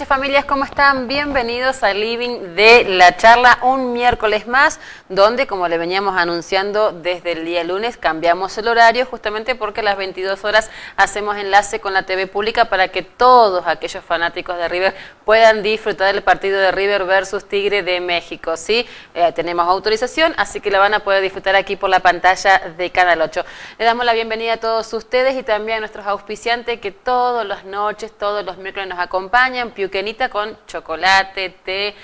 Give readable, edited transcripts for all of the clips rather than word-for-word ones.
Familias, ¿cómo están? Bienvenidos al Living de la Charla, un miércoles más, donde, como le veníamos anunciando desde el día lunes, cambiamos el horario justamente porque a las 22 horas hacemos enlace con la TV pública para que todos aquellos fanáticos de River puedan disfrutar del partido de River versus Tigre de México, ¿sí? Tenemos autorización, así que la van a poder disfrutar aquí por la pantalla de Canal 8. Le damos la bienvenida a todos ustedes y también a nuestros auspiciantes que todas las noches, todos los miércoles nos acompañan. Piuquenita con chocolate, té,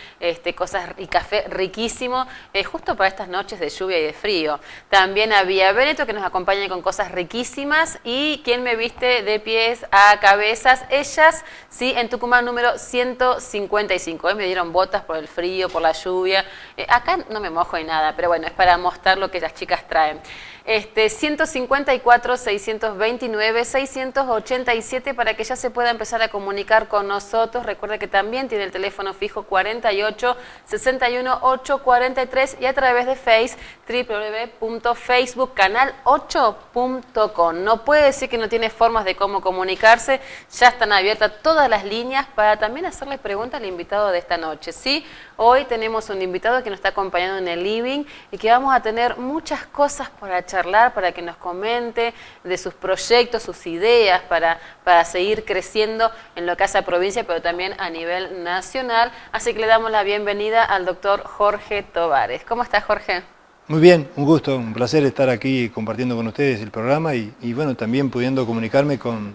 cosas y café riquísimo, justo para estas noches de lluvia y de frío. También a Vía Veneto, que nos acompaña con cosas riquísimas. Y quien me viste de pies a cabezas, ellas, sí, en Tucumán número 155. Me dieron botas por el frío, por la lluvia. Acá no me mojo ni nada, pero bueno, es para mostrar lo que las chicas traen. 154 629 687 para que ya se pueda empezar a comunicar con nosotros. Recuerda que también tiene el teléfono fijo 48 61 843 y a través de Face www.facebookcanal8.com. No puede decir que no tiene formas de cómo comunicarse, ya están abiertas todas las líneas para también hacerle preguntas al invitado de esta noche, ¿sí? Hoy tenemos un invitado que nos está acompañando en el living y que vamos a tener muchas cosas para charlar, para que nos comente de sus proyectos, sus ideas, para seguir creciendo en lo que hace a provincia, pero también a nivel nacional. Así que le damos la bienvenida al doctor Jorge Tovares. ¿Cómo estás, Jorge? Muy bien, un gusto, un placer estar aquí compartiendo con ustedes el programa y bueno, también pudiendo comunicarme con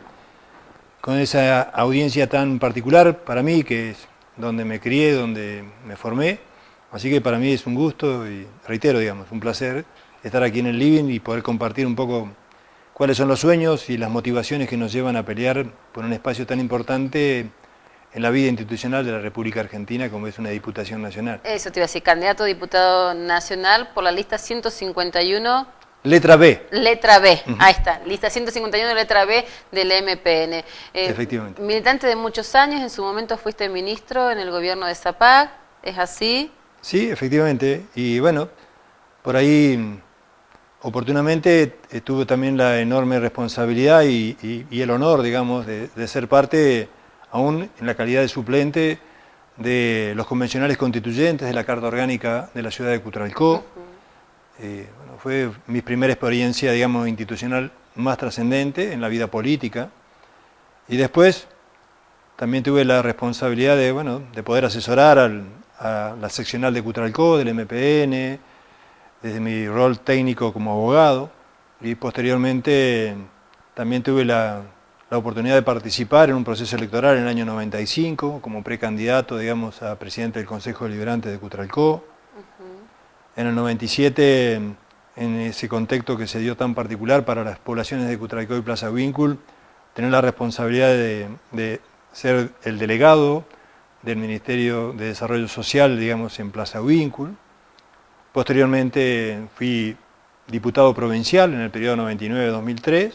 esa audiencia tan particular para mí, que es donde me crié, donde me formé. Así que para mí es un gusto y reitero, digamos, un placer estar aquí en el living y poder compartir un poco cuáles son los sueños y las motivaciones que nos llevan a pelear por un espacio tan importante en la vida institucional de la República Argentina como es una Diputación Nacional. Eso te iba a decir, candidato a diputado nacional por la lista 151... Letra B. Letra B, ahí está, lista 151, letra B del MPN. Efectivamente. Militante de muchos años, en su momento fuiste ministro en el gobierno de Zapag, ¿es así? Sí, efectivamente, y bueno, por ahí oportunamente tuve también la enorme responsabilidad y el honor, digamos, de ser parte, aún en la calidad de suplente, de los convencionales constituyentes de la Carta Orgánica de la ciudad de Cutralcó. Bueno, fue mi primera experiencia, digamos, institucional más trascendente en la vida política. Y después también tuve la responsabilidad de, bueno, de poder asesorar a la seccional de Cutralcó, del MPN, desde mi rol técnico como abogado. Y posteriormente también tuve la oportunidad de participar en un proceso electoral en el año 95 como precandidato, digamos, a presidente del Consejo Deliberante de Cutralcó. En el 97, en ese contexto que se dio tan particular para las poblaciones de Cutralcó y Plaza Huíncul, tener la responsabilidad de ser el delegado del Ministerio de Desarrollo Social, digamos, en Plaza Huíncul. Posteriormente fui diputado provincial en el periodo 99-2003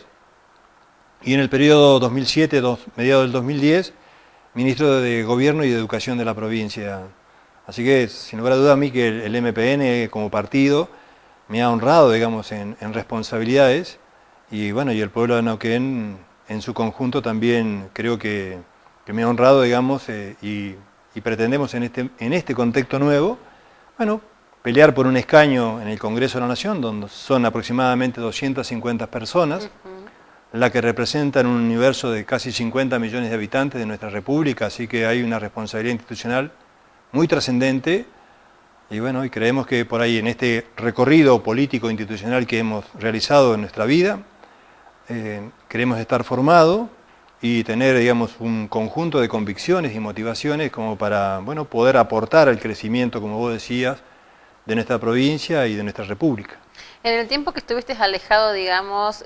y en el periodo 2007, mediados del 2010, ministro de Gobierno y de Educación de la provincia. Así que, sin lugar a duda, a mí que el MPN como partido me ha honrado, digamos, en responsabilidades y bueno, y el pueblo de Neuquén en su conjunto también creo que me ha honrado, digamos, y pretendemos en este contexto nuevo, bueno, pelear por un escaño en el Congreso de la Nación, donde son aproximadamente 250 personas, la que representan un universo de casi 50 millones de habitantes de nuestra República, así que hay una responsabilidad institucional muy trascendente, y bueno, y creemos que por ahí en este recorrido político institucional que hemos realizado en nuestra vida, queremos estar formados y tener, digamos, un conjunto de convicciones y motivaciones como para, bueno, poder aportar al crecimiento, como vos decías, de nuestra provincia y de nuestra república. En el tiempo que estuviste alejado, digamos,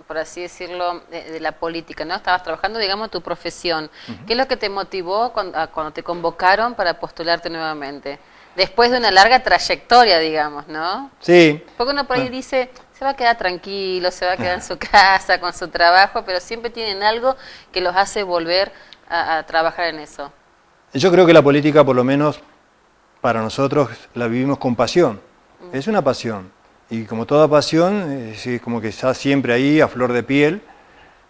por así decirlo, de la política, ¿no? Estabas trabajando, digamos, tu profesión. ¿Qué es lo que te motivó cuando te convocaron para postularte nuevamente? Después de una larga trayectoria, digamos, ¿no? Sí. Porque uno por ahí dice, se va a quedar tranquilo, se va a quedar en su casa, con su trabajo, pero siempre tienen algo que los hace volver a trabajar en eso. Yo creo que la política, por lo menos para nosotros, la vivimos con pasión. Es una pasión. Y como toda pasión, es como que está siempre ahí, a flor de piel.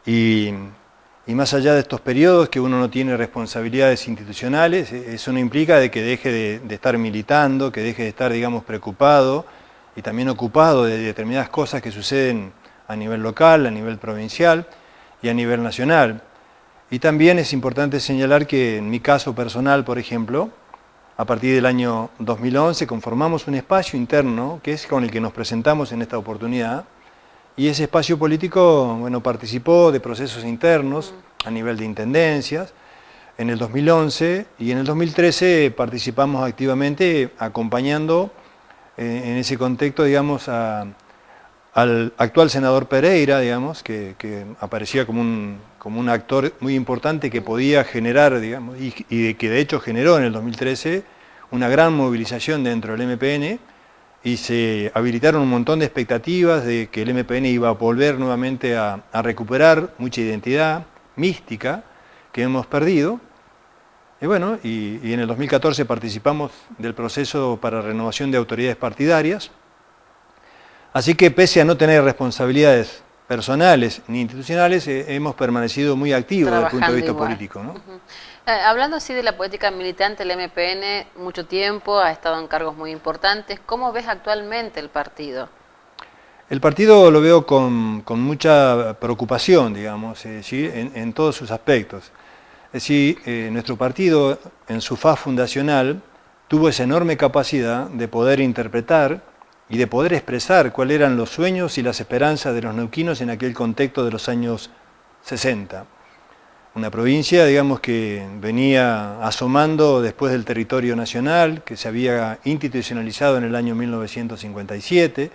Y más allá de estos periodos que uno no tiene responsabilidades institucionales, eso no implica de que deje de estar militando, que deje de estar, digamos, preocupado y también ocupado de determinadas cosas que suceden a nivel local, a nivel provincial y a nivel nacional. Y también es importante señalar que en mi caso personal, por ejemplo, a partir del año 2011 conformamos un espacio interno, que es con el que nos presentamos en esta oportunidad, y ese espacio político, bueno, participó de procesos internos a nivel de intendencias en el 2011, y en el 2013 participamos activamente acompañando en ese contexto, digamos, al actual senador Pereira, digamos, que aparecía como un actor muy importante que podía generar, digamos, y que de hecho generó en el 2013 una gran movilización dentro del MPN, y se habilitaron un montón de expectativas de que el MPN iba a volver nuevamente a recuperar mucha identidad mística que hemos perdido. Y bueno, y en el 2014 participamos del proceso para renovación de autoridades partidarias. Así que pese a no tener responsabilidades personales ni institucionales, hemos permanecido muy activos desde el punto de vista político, ¿no? Hablando así de la política militante, el MPN mucho tiempo ha estado en cargos muy importantes. ¿Cómo ves actualmente el partido? El partido lo veo con mucha preocupación, digamos, ¿sí? en todos sus aspectos. Es decir, nuestro partido en su faz fundacional tuvo esa enorme capacidad de poder interpretar y de poder expresar cuáles eran los sueños y las esperanzas de los neuquinos en aquel contexto de los años 60. Una provincia, digamos, que venía asomando después del territorio nacional, que se había institucionalizado en el año 1957,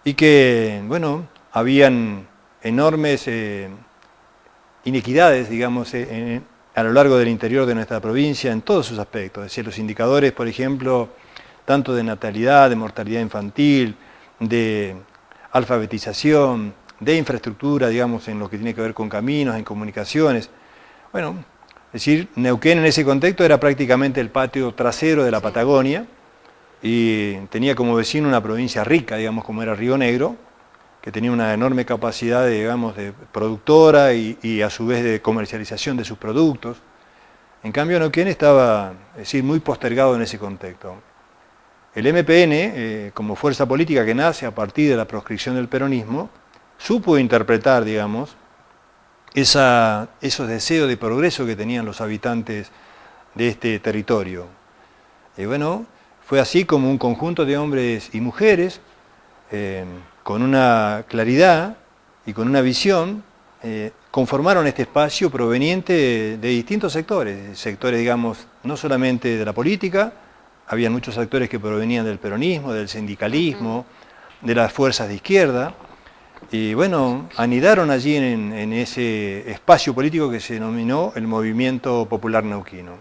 y que, bueno, habían enormes inequidades, digamos, a lo largo del interior de nuestra provincia en todos sus aspectos. Es decir, los indicadores, por ejemplo, tanto de natalidad, de mortalidad infantil, de alfabetización, de infraestructura, digamos, en lo que tiene que ver con caminos, en comunicaciones. Bueno, es decir, Neuquén en ese contexto era prácticamente el patio trasero de la Patagonia y tenía como vecino una provincia rica, digamos, como era Río Negro, que tenía una enorme capacidad, digamos, de productora y a su vez de comercialización de sus productos. En cambio, Neuquén estaba, es decir, muy postergado en ese contexto. El MPN, como fuerza política que nace a partir de la proscripción del peronismo, supo interpretar, digamos, esos deseos de progreso que tenían los habitantes de este territorio. Y bueno, fue así como un conjunto de hombres y mujeres, con una claridad y con una visión, conformaron este espacio proveniente de distintos sectores, digamos, no solamente de la política. Había muchos actores que provenían del peronismo, del sindicalismo, de las fuerzas de izquierda, y bueno, anidaron allí en ese espacio político que se denominó el Movimiento Popular Neuquino.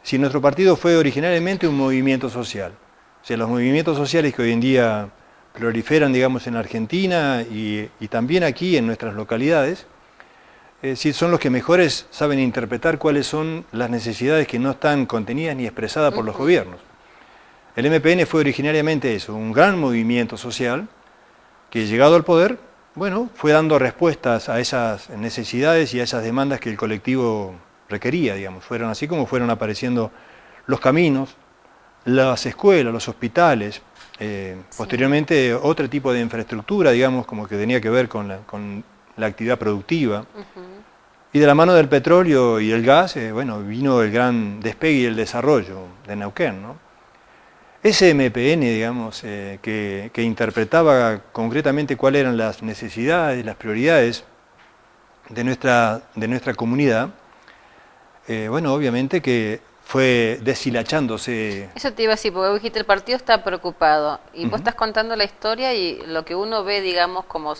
Si nuestro partido fue originariamente un movimiento social, o sea, los movimientos sociales que hoy en día proliferan, digamos, en Argentina y también aquí en nuestras localidades, sí, son los que mejores saben interpretar cuáles son las necesidades que no están contenidas ni expresadas por los gobiernos. El MPN fue originariamente eso, un gran movimiento social que, llegado al poder, bueno, fue dando respuestas a esas necesidades y a esas demandas que el colectivo requería, digamos. Fueron así como fueron apareciendo los caminos, las escuelas, los hospitales, posteriormente otro tipo de infraestructura, digamos, como que tenía que ver con la actividad productiva. Y de la mano del petróleo y el gas, bueno, vino el gran despegue y el desarrollo de Neuquén, ¿no? Ese MPN, digamos, que interpretaba concretamente cuáles eran las necesidades, las prioridades de nuestra comunidad, bueno, obviamente que fue deshilachándose. Eso te iba a decir, porque vos dijiste, el partido está preocupado, y vos Ujú. estás contando la historia y lo que uno ve, digamos, como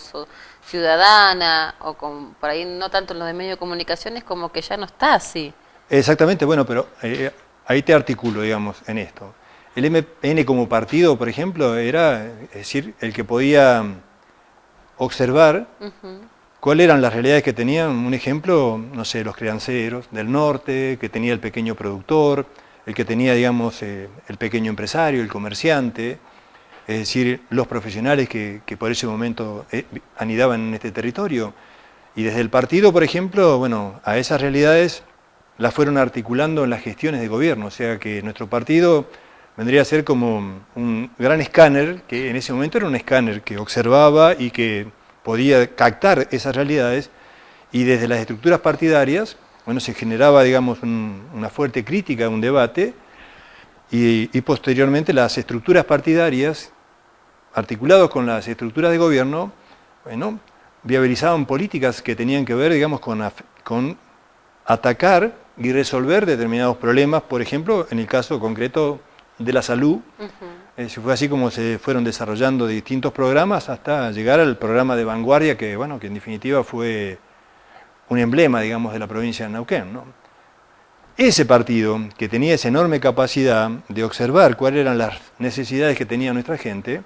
ciudadana, o por ahí no tanto en los de medios de comunicación, es como que ya no está así. Exactamente, bueno, pero ahí te articulo, digamos, en esto. El MPN como partido, por ejemplo, era, es decir, el que podía observar Ujú. cuáles eran las realidades que tenían, un ejemplo, no sé, los crianceros del norte, que tenía el pequeño productor, el que tenía, digamos, el pequeño empresario, el comerciante, es decir, los profesionales que por ese momento anidaban en este territorio. Y desde el partido, por ejemplo, bueno, a esas realidades las fueron articulando en las gestiones de gobierno, o sea que nuestro partido vendría a ser como un gran escáner, que en ese momento era un escáner que observaba y que podía captar esas realidades, y desde las estructuras partidarias, bueno, se generaba, digamos, una fuerte crítica, un debate, y posteriormente las estructuras partidarias, articulados con las estructuras de gobierno, bueno, viabilizaban políticas que tenían que ver, digamos, con atacar y resolver determinados problemas, por ejemplo, en el caso concreto de la salud. Fue así como se fueron desarrollando distintos programas hasta llegar al programa de vanguardia que, bueno, que en definitiva fue un emblema, digamos, de la provincia de Neuquén, ¿no? Ese partido, que tenía esa enorme capacidad de observar cuáles eran las necesidades que tenía nuestra gente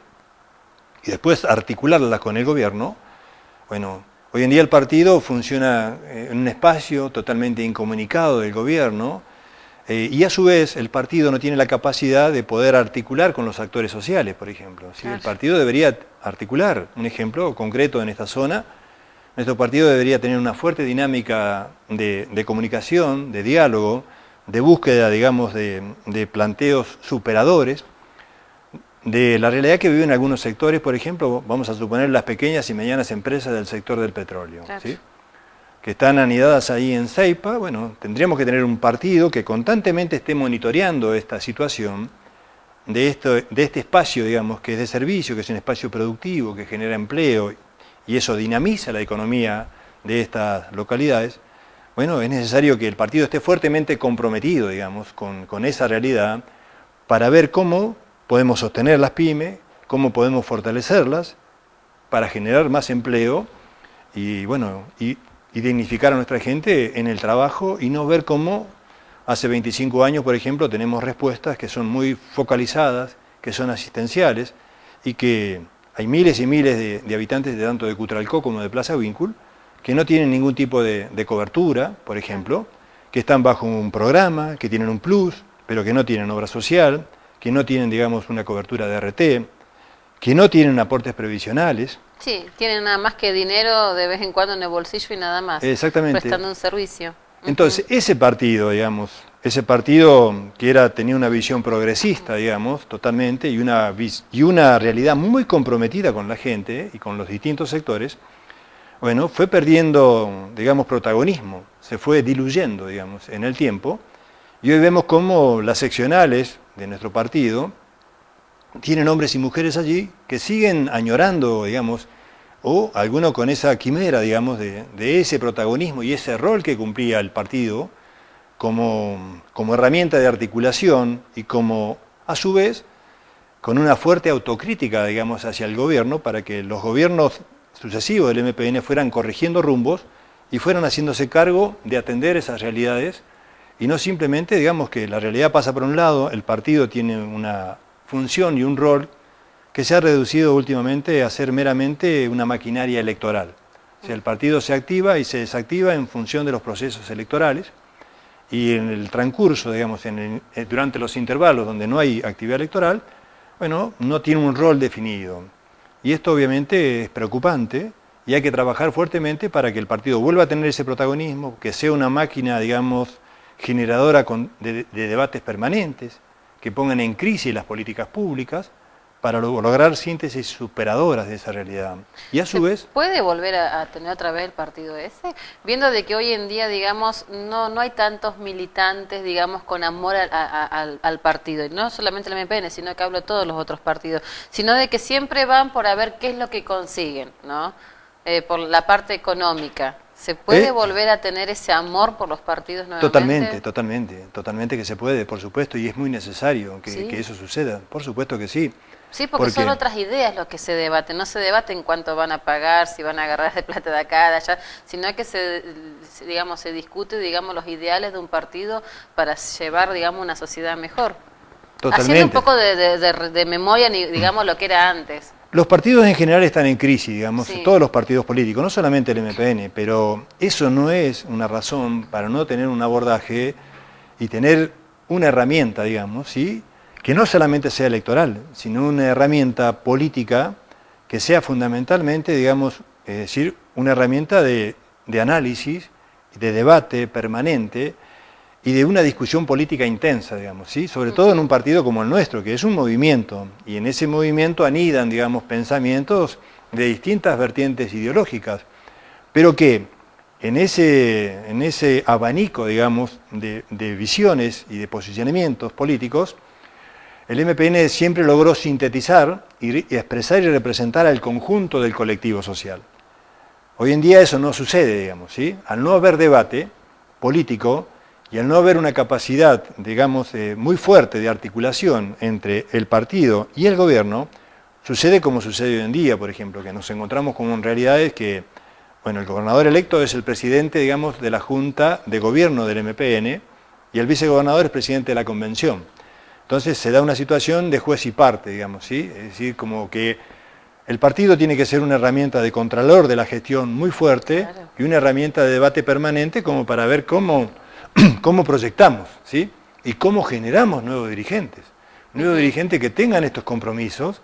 y después articularlas con el gobierno, bueno, hoy en día el partido funciona en un espacio totalmente incomunicado del gobierno, y a su vez el partido no tiene la capacidad de poder articular con los actores sociales, por ejemplo. ¿Sí? Claro. El partido debería articular, un ejemplo concreto en esta zona, nuestro partido debería tener una fuerte dinámica de comunicación, de diálogo, de búsqueda, digamos, de planteos superadores, de la realidad que viven algunos sectores, por ejemplo, vamos a suponer las pequeñas y medianas empresas del sector del petróleo, Claro. ¿sí? Que están anidadas ahí en Ceipa. Bueno, tendríamos que tener un partido que constantemente esté monitoreando esta situación de este espacio, digamos, que es de servicio, que es un espacio productivo, que genera empleo, y eso dinamiza la economía de estas localidades. Bueno, es necesario que el partido esté fuertemente comprometido, digamos, con esa realidad, para ver cómo podemos sostener las pymes, cómo podemos fortalecerlas para generar más empleo y, bueno, y dignificar a nuestra gente en el trabajo, y no ver cómo hace 25 años, por ejemplo, tenemos respuestas que son muy focalizadas, que son asistenciales, y que hay miles y miles de habitantes de tanto de Cutralcó como de Plaza Huíncul que no tienen ningún tipo de cobertura, por ejemplo, que están bajo un programa, que tienen un plus, pero que no tienen obra social, que no tienen, digamos, una cobertura de RT, que no tienen aportes previsionales. Sí, tienen nada más que dinero de vez en cuando en el bolsillo y nada más. Exactamente. Prestando un servicio. Entonces, ese partido, digamos, ese partido que tenía una visión progresista, digamos, totalmente, y una realidad muy comprometida con la gente y con los distintos sectores, bueno, fue perdiendo, digamos, protagonismo, se fue diluyendo, digamos, en el tiempo, y hoy vemos cómo las seccionales de nuestro partido tienen hombres y mujeres allí que siguen añorando, digamos, o alguno con esa quimera, digamos, de ese protagonismo y ese rol que cumplía el partido como herramienta de articulación, y como, a su vez, con una fuerte autocrítica, digamos, hacia el gobierno, para que los gobiernos sucesivos del MPN fueran corrigiendo rumbos y fueran haciéndose cargo de atender esas realidades, y no simplemente, digamos, que la realidad pasa por un lado, el partido tiene una función y un rol que se ha reducido últimamente a ser meramente una maquinaria electoral. O sea, el partido se activa y se desactiva en función de los procesos electorales, y en el transcurso, digamos, durante los intervalos donde no hay actividad electoral, bueno, no tiene un rol definido. Y esto obviamente es preocupante, y hay que trabajar fuertemente para que el partido vuelva a tener ese protagonismo, que sea una máquina, digamos, generadora de debates permanentes, que pongan en crisis las políticas públicas, para lograr síntesis superadoras de esa realidad. Y a su vez... ¿Puede volver a tener otra vez el partido ese? Viendo de que hoy en día, digamos, no hay tantos militantes, digamos, con amor al partido. Y no solamente el MPN, sino que hablo de todos los otros partidos. Sino de que siempre van por a ver qué es lo que consiguen, ¿no? Por la parte económica. ¿Se puede volver a tener ese amor por los partidos nuevamente? Totalmente que se puede, por supuesto, y es muy necesario que eso suceda, por supuesto que sí. Sí, porque son otras ideas lo que se debate, no se debate en cuánto van a pagar, si van a agarrar de plata de acá, de allá, sino que se discute, digamos, los ideales de un partido para llevar, digamos, una sociedad mejor. Totalmente. Haciendo un poco de memoria, digamos, lo que era antes. Los partidos en general están en crisis, digamos, todos los partidos políticos, no solamente el MPN, pero eso no es una razón para no tener un abordaje y tener una herramienta, digamos, ¿sí?, que no solamente sea electoral, sino una herramienta política que sea fundamentalmente, digamos, es decir, una herramienta de análisis, de debate permanente y de una discusión política intensa, digamos, ¿sí? Sobre todo en un partido como el nuestro, que es un movimiento, y en ese movimiento anidan, digamos, pensamientos de distintas vertientes ideológicas, pero que en ese abanico, digamos, de visiones y de posicionamientos políticos, el MPN siempre logró sintetizar y expresar y representar al conjunto del colectivo social. Hoy en día eso no sucede, digamos, ¿sí? Al no haber debate político y al no haber una capacidad, digamos, muy fuerte de articulación entre el partido y el gobierno, sucede como sucede hoy en día, por ejemplo, que nos encontramos con realidades que, bueno, el gobernador electo es el presidente, digamos, de la Junta de Gobierno del MPN y el vicegobernador es presidente de la convención. Entonces se da una situación de juez y parte, digamos, ¿sí? Es decir, como que el partido tiene que ser una herramienta de contralor de la gestión muy fuerte, claro, y una herramienta de debate permanente como para ver cómo proyectamos, ¿sí?, y cómo generamos nuevos dirigentes que tengan estos compromisos,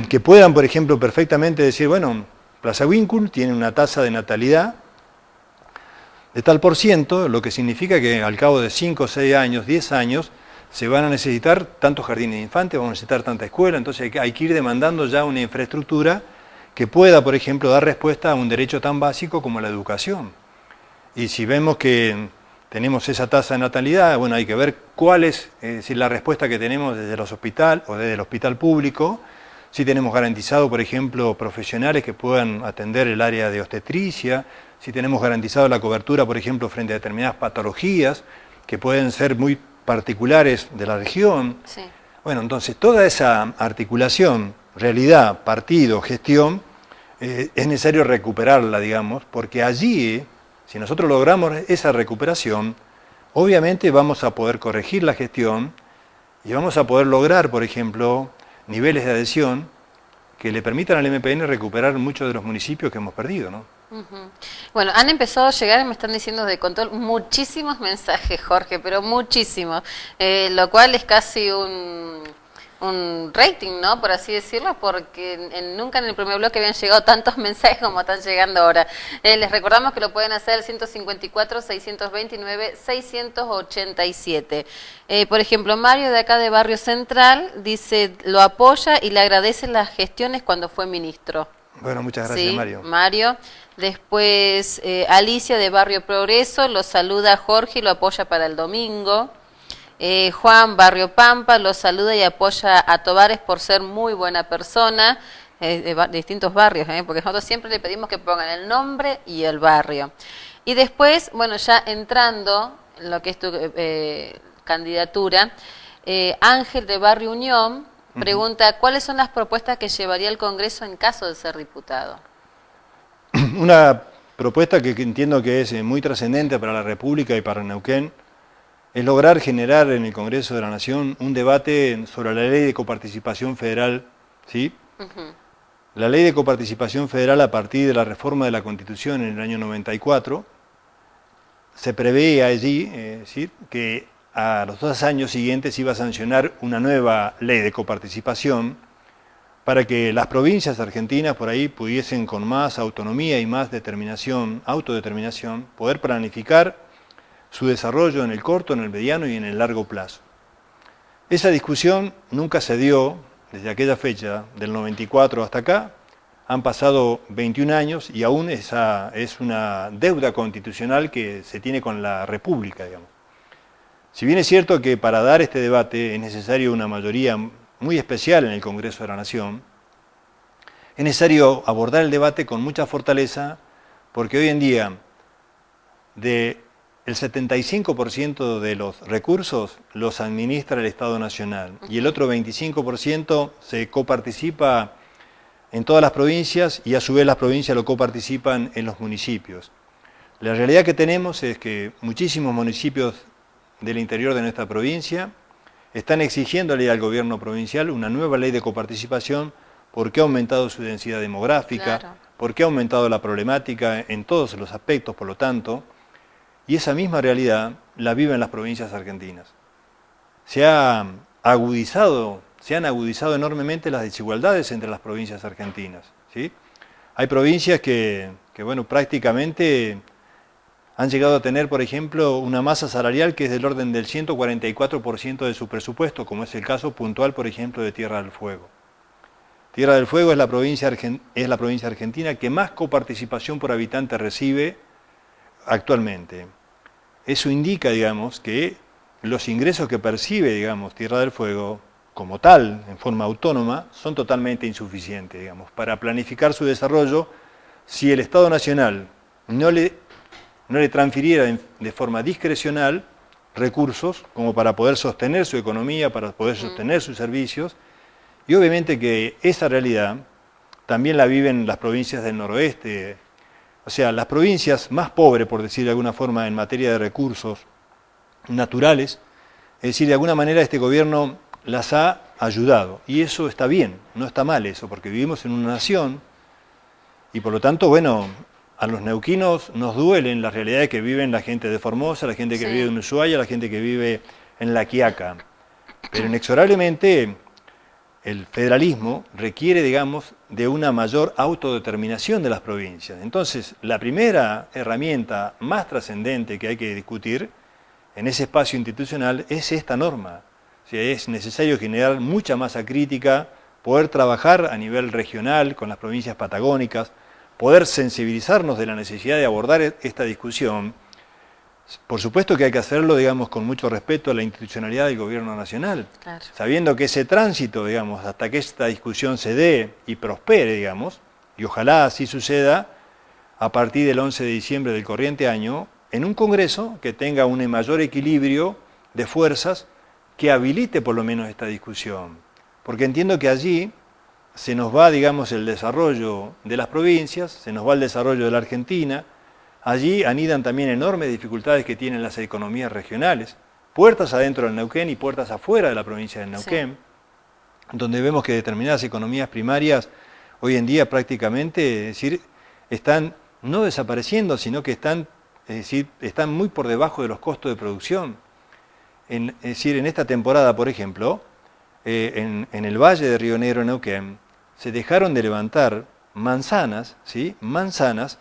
que puedan, por ejemplo, perfectamente decir, bueno, Plaza Winkle tiene una tasa de natalidad de tal por ciento, lo que significa que al cabo de 5, 6 años, 10 años, se van a necesitar tantos jardines de infantes, vamos a necesitar tanta escuela, entonces hay que ir demandando ya una infraestructura que pueda, por ejemplo, dar respuesta a un derecho tan básico como la educación. Y si vemos que tenemos esa tasa de natalidad, bueno, hay que ver cuál es decir, la respuesta que tenemos desde los hospitales o desde el hospital público, si tenemos garantizado, por ejemplo, profesionales que puedan atender el área de obstetricia, si tenemos garantizado la cobertura, por ejemplo, frente a determinadas patologías que pueden ser muy particulares de la región. Sí. Bueno, entonces toda esa articulación, realidad, partido, gestión, es necesario recuperarla, digamos, porque allí, si nosotros logramos esa recuperación, obviamente vamos a poder corregir la gestión y vamos a poder lograr, por ejemplo, niveles de adhesión que le permitan al MPN recuperar muchos de los municipios que hemos perdido, ¿no? Bueno, han empezado a llegar, me están diciendo de control, muchísimos mensajes, Jorge, pero muchísimos, lo cual es casi un rating, ¿no? Por así decirlo, porque nunca en el primer bloque habían llegado tantos mensajes como están llegando ahora. Les recordamos que lo pueden hacer al 154-629-687. Por ejemplo, Mario de acá de Barrio Central dice, lo apoya y le agradece las gestiones cuando fue ministro. Bueno, muchas gracias, sí, Mario. Después, Alicia de Barrio Progreso, lo saluda a Jorge y lo apoya para el domingo. Juan, Barrio Pampa, lo saluda y apoya a Tovares por ser muy buena persona, de distintos barrios, porque nosotros siempre le pedimos que pongan el nombre y el barrio. Y después, bueno, ya entrando en lo que es tu candidatura, Ángel de Barrio Unión pregunta, ¿cuáles son las propuestas que llevaría el Congreso en caso de ser diputado? Una propuesta que entiendo que es muy trascendente para la República y para Neuquén es lograr generar en el Congreso de la Nación un debate sobre la ley de coparticipación federal, ¿sí? La ley de coparticipación federal, a partir de la reforma de la Constitución en el año 94, se prevé allí ¿sí?, que a los 2 años siguientes iba a sancionar una nueva ley de coparticipación para que las provincias argentinas por ahí pudiesen con más autonomía y más determinación, autodeterminación, poder planificar su desarrollo en el corto, en el mediano y en el largo plazo. Esa discusión nunca se dio desde aquella fecha, del 94 hasta acá. Han pasado 21 años y aún esa es una deuda constitucional que se tiene con la República, digamos. Si bien es cierto que para dar este debate es necesario una mayoría muy especial en el Congreso de la Nación, es necesario abordar el debate con mucha fortaleza, porque hoy en día el 75% de los recursos los administra el Estado Nacional y el otro 25% se coparticipa en todas las provincias y a su vez las provincias lo coparticipan en los municipios. La realidad que tenemos es que muchísimos municipios del interior de nuestra provincia están exigiéndole al gobierno provincial una nueva ley de coparticipación porque ha aumentado su densidad demográfica, Claro. porque ha aumentado la problemática en todos los aspectos, por lo tanto, y esa misma realidad la viven las provincias argentinas. Se han agudizado enormemente las desigualdades entre las provincias argentinas, ¿sí? Hay provincias que bueno, prácticamente han llegado a tener, por ejemplo, una masa salarial que es del orden del 144% de su presupuesto, como es el caso puntual, por ejemplo, de Tierra del Fuego. Tierra del Fuego es la provincia argentina que más coparticipación por habitante recibe actualmente. Eso indica, digamos, que los ingresos que percibe, digamos, Tierra del Fuego, como tal, en forma autónoma, son totalmente insuficientes, digamos, para planificar su desarrollo. Si el Estado Nacional no le transfiriera de forma discrecional recursos como para poder sostener su economía, para poder sostener sus servicios, y obviamente que esa realidad también la viven las provincias del noroeste, o sea, las provincias más pobres, por decir de alguna forma, en materia de recursos naturales, es decir, de alguna manera este gobierno las ha ayudado, y eso está bien, no está mal eso, porque vivimos en una nación, y por lo tanto, bueno, a los neuquinos nos duelen las realidades que viven la gente de Formosa, la gente que vive en Ushuaia, la gente que vive en La Quiaca. Pero inexorablemente el federalismo requiere, digamos, de una mayor autodeterminación de las provincias. Entonces, la primera herramienta más trascendente que hay que discutir en ese espacio institucional es esta norma. O sea, es necesario generar mucha masa crítica, poder trabajar a nivel regional con las provincias patagónicas, poder sensibilizarnos de la necesidad de abordar esta discusión. Por supuesto que hay que hacerlo, digamos, con mucho respeto a la institucionalidad del gobierno nacional, Claro. sabiendo que ese tránsito, digamos, hasta que esta discusión se dé y prospere, digamos, y ojalá así suceda a partir del 11 de diciembre del corriente año, en un Congreso que tenga un mayor equilibrio de fuerzas que habilite por lo menos esta discusión. Porque entiendo que allí se nos va, digamos, el desarrollo de las provincias, se nos va el desarrollo de la Argentina, allí anidan también enormes dificultades que tienen las economías regionales, puertas adentro del Neuquén y puertas afuera de la provincia del Neuquén, donde vemos que determinadas economías primarias hoy en día prácticamente, es decir, están no desapareciendo, sino que están, es decir, están muy por debajo de los costos de producción. Es decir, en esta temporada, por ejemplo, en el Valle de Río Negro, Neuquén, se dejaron de levantar manzanas, ¿sí? Manzanas,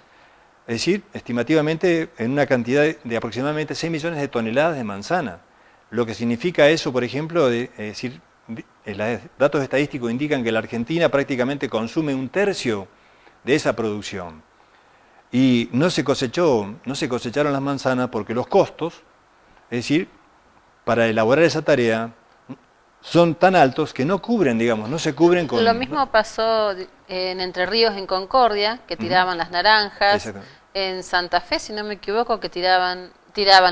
es decir, estimativamente en una cantidad de aproximadamente 6 millones de toneladas de manzana. Lo que significa eso, por ejemplo, es decir, los datos estadísticos indican que la Argentina prácticamente consume 1/3 de esa producción. Y no se cosecharon las manzanas porque los costos, es decir, para elaborar esa tarea, son tan altos que no cubren, digamos, no se cubren con... Lo mismo pasó en Entre Ríos, en Concordia, que tiraban las naranjas, en Santa Fe, si no me equivoco, que tiraban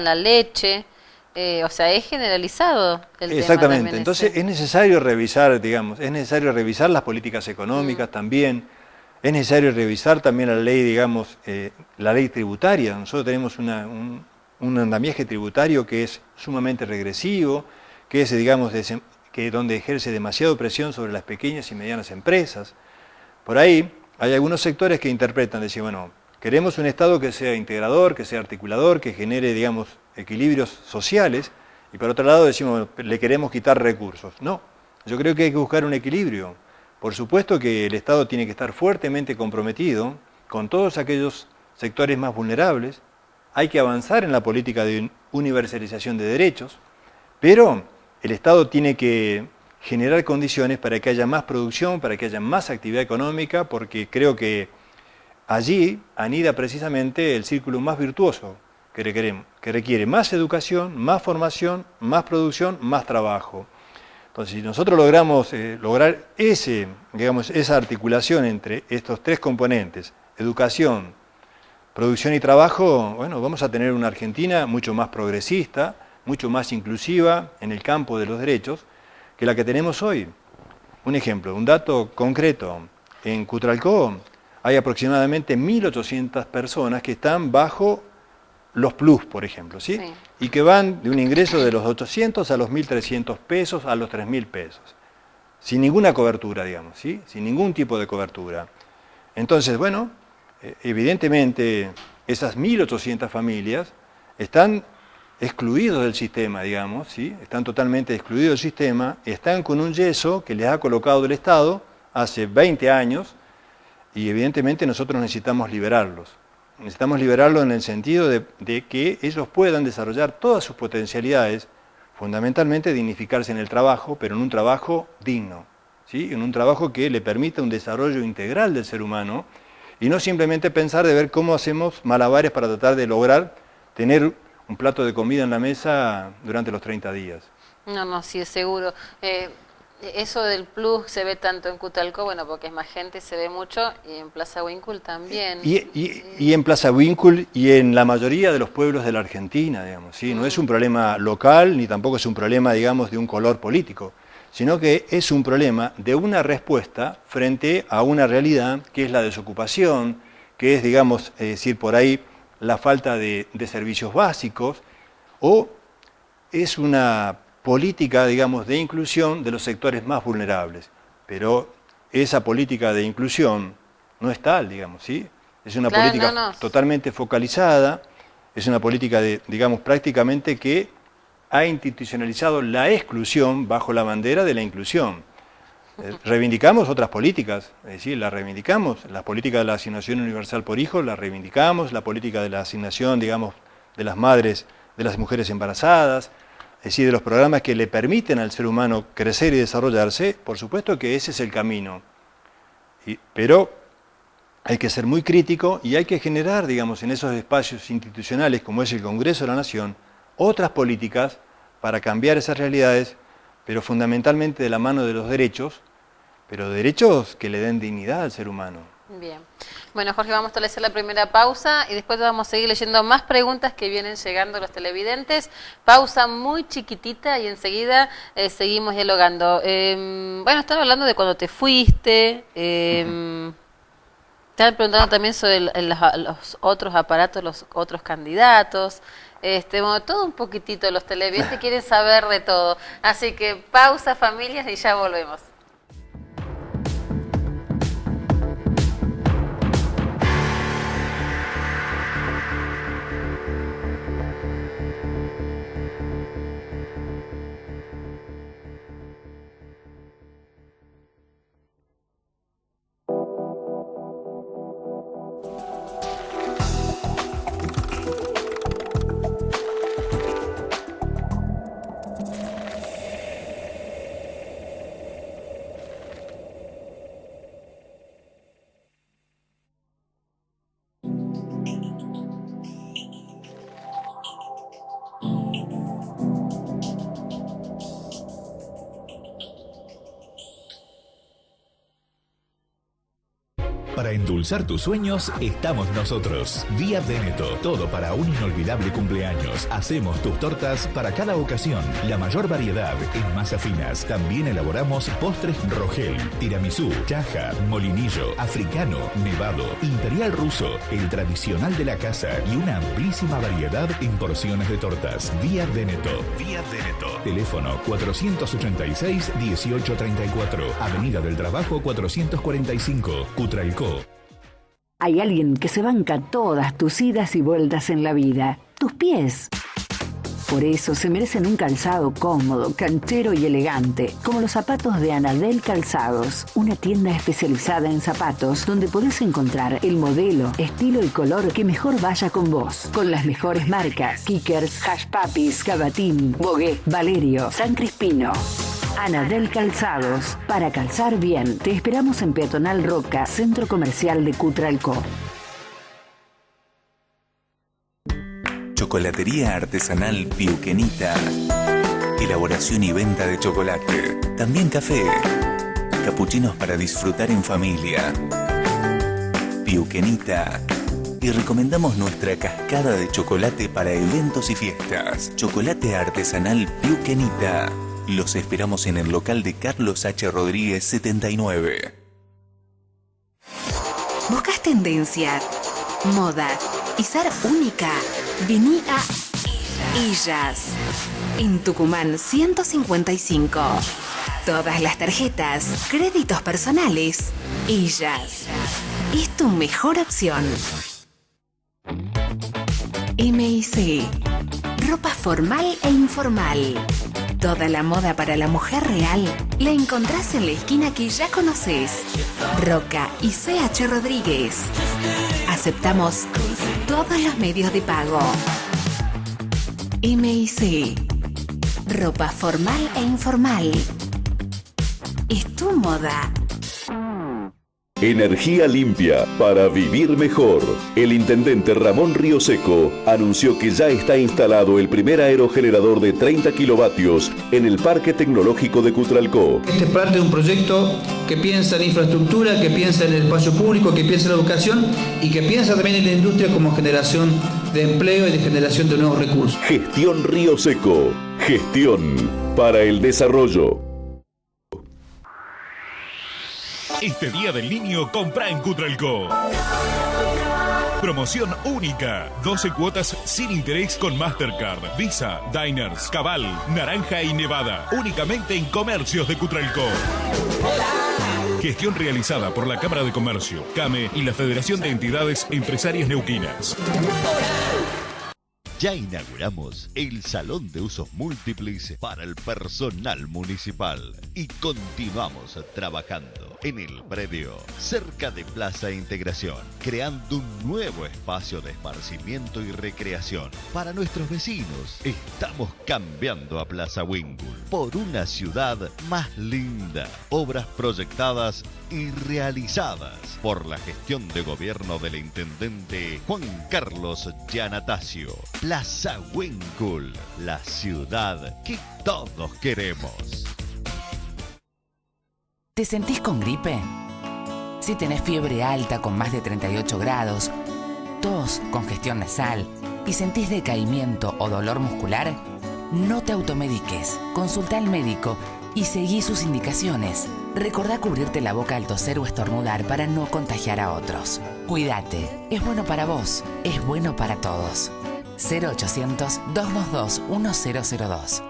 la leche, o sea, es generalizado el tema. Exactamente, entonces es necesario revisar, digamos, es necesario revisar las políticas económicas también, es necesario revisar también la ley, digamos, la ley tributaria. Nosotros tenemos un andamiaje tributario que es sumamente regresivo, que es, digamos, que donde ejerce demasiada presión sobre las pequeñas y medianas empresas. Por ahí hay algunos sectores que interpretan, decir, bueno, queremos un Estado que sea integrador, que sea articulador, que genere, digamos, equilibrios sociales, y por otro lado decimos, le queremos quitar recursos. No, yo creo que hay que buscar un equilibrio. Por supuesto que el Estado tiene que estar fuertemente comprometido con todos aquellos sectores más vulnerables, hay que avanzar en la política de universalización de derechos, pero el Estado tiene que generar condiciones para que haya más producción, para que haya más actividad económica, porque creo que allí anida precisamente el círculo más virtuoso que requiere más educación, más formación, más producción, más trabajo. Entonces, si nosotros logramos lograr esa articulación entre estos tres componentes, educación, producción y trabajo, bueno, vamos a tener una Argentina mucho más progresista, mucho más inclusiva en el campo de los derechos que la que tenemos hoy. Un ejemplo, un dato concreto, en Cutralcó hay aproximadamente 1.800 personas que están bajo los plus, por ejemplo, ¿sí? Sí. Y que van de un ingreso de los 800 a los 1.300 pesos a los 3.000 pesos, sin ninguna cobertura, digamos, ¿sí? Sin ningún tipo de cobertura. Entonces, bueno, evidentemente esas 1.800 familias están excluidos del sistema, digamos, ¿sí? Están totalmente excluidos del sistema, están con un yeso que les ha colocado el Estado hace 20 años y evidentemente nosotros necesitamos liberarlos. Necesitamos liberarlos en el sentido de que ellos puedan desarrollar todas sus potencialidades, fundamentalmente dignificarse en el trabajo, pero en un trabajo digno, ¿sí? En un trabajo que le permita un desarrollo integral del ser humano y no simplemente pensar de ver cómo hacemos malabares para tratar de lograr tener un plato de comida en la mesa durante los 30 días. No, sí, es seguro. Eso del plus se ve tanto en Cutralcó, bueno, porque es más gente, se ve mucho, y en Plaza Huíncul también. Y en Plaza Huíncul y en la mayoría de los pueblos de la Argentina, digamos, ¿sí? No es un problema local, ni tampoco es un problema, digamos, de un color político, sino que es un problema de una respuesta frente a una realidad que es la desocupación, que es, digamos, decir, por ahí, la falta de servicios básicos, o es una política, digamos, de inclusión de los sectores más vulnerables. Pero esa política de inclusión no es tal, digamos, ¿sí? Es una política totalmente focalizada, es una política, digamos, prácticamente que ha institucionalizado la exclusión bajo la bandera de la inclusión. Reivindicamos otras políticas, es decir, las reivindicamos, la política de la asignación universal por hijo, la reivindicamos, la política de la asignación, digamos, de las madres, de las mujeres embarazadas, es decir, de los programas que le permiten al ser humano crecer y desarrollarse, por supuesto que ese es el camino. Pero hay que ser muy crítico y hay que generar, digamos, en esos espacios institucionales como es el Congreso de la Nación, otras políticas para cambiar esas realidades, pero fundamentalmente de la mano de los derechos, pero derechos que le den dignidad al ser humano. Bien. Bueno, Jorge, vamos a establecer la primera pausa y después vamos a seguir leyendo más preguntas que vienen llegando a los televidentes. Pausa muy chiquitita y enseguida seguimos dialogando. Bueno, estaba hablando de cuando te fuiste. Estaban preguntando también sobre los otros aparatos, los otros candidatos. Bueno, todo un poquitito, los televidentes quieren saber de todo. Así que pausa, familias, y ya volvemos. Para endulzar tus sueños, estamos nosotros. Vía Veneto, todo para un inolvidable cumpleaños. Hacemos tus tortas para cada ocasión. La mayor variedad en masas finas. También elaboramos postres Rogel, tiramisú, chaja, molinillo, africano, nevado, imperial ruso, el tradicional de la casa y una amplísima variedad en porciones de tortas. Vía Veneto. Vía Veneto. Teléfono 486-1834. Avenida del Trabajo 445, Cutralcó. Hay alguien que se banca todas tus idas y vueltas en la vida, tus pies. Por eso se merecen un calzado cómodo, canchero y elegante, como los zapatos de Anadel Calzados, una tienda especializada en zapatos donde podés encontrar el modelo, estilo y color que mejor vaya con vos, con las mejores marcas: Kickers, Hush Puppies, Cavatín, Bogué, Valerio, San Crispino. Anadel Calzados, para calzar bien. Te esperamos en Peatonal Roca, Centro Comercial de Cutralcó. Chocolatería artesanal Piuquenita. Elaboración y venta de chocolate. También café. Capuchinos para disfrutar en familia. Piuquenita y recomendamos nuestra cascada de chocolate para eventos y fiestas. Chocolate artesanal Piuquenita. Los esperamos en el local de Carlos H. Rodríguez 79. ¿Buscas tendencia, moda y ser única? Vení a Illas, en Tucumán 155. Todas las tarjetas, créditos personales. Illas es tu mejor opción. MIC, ropa formal e informal. Toda la moda para la mujer real la encontrás en la esquina que ya conoces. Roca y CH Rodríguez. Aceptamos todos los medios de pago. MIC, ropa formal e informal. Es tu moda. Energía limpia para vivir mejor. El intendente Ramón Rioseco anunció que ya está instalado el primer aerogenerador de 30 kilovatios en el Parque Tecnológico de Cutralcó. Este es parte de un proyecto que piensa en infraestructura, que piensa en el espacio público, que piensa en la educación y que piensa también en la industria como generación de empleo y de generación de nuevos recursos. Gestión Rioseco. Gestión para el desarrollo. Este Día del Niño, compra en Cutralcó. Promoción única. 12 cuotas sin interés con Mastercard, Visa, Diners, Cabal, Naranja y Nevada. Únicamente en comercios de Cutralcó. Gestión realizada por la Cámara de Comercio, CAME y la Federación de Entidades Empresarias Neuquinas. Ya inauguramos el Salón de Usos Múltiples para el personal municipal y continuamos trabajando en el predio cerca de Plaza Integración, creando un nuevo espacio de esparcimiento y recreación para nuestros vecinos. Estamos cambiando a Plaza Wingul por una ciudad más linda. Obras proyectadas y realizadas por la gestión de gobierno del intendente Juan Carlos Giannatasio. Plaza Wingul, la ciudad que todos queremos. ¿Te sentís con gripe? Si tenés fiebre alta con más de 38 grados, tos, congestión nasal y sentís decaimiento o dolor muscular, no te automediques. Consulta al médico y seguí sus indicaciones. Recordá cubrirte la boca al toser o estornudar para no contagiar a otros. Cuídate, es bueno para vos, es bueno para todos. 0800-222-1002.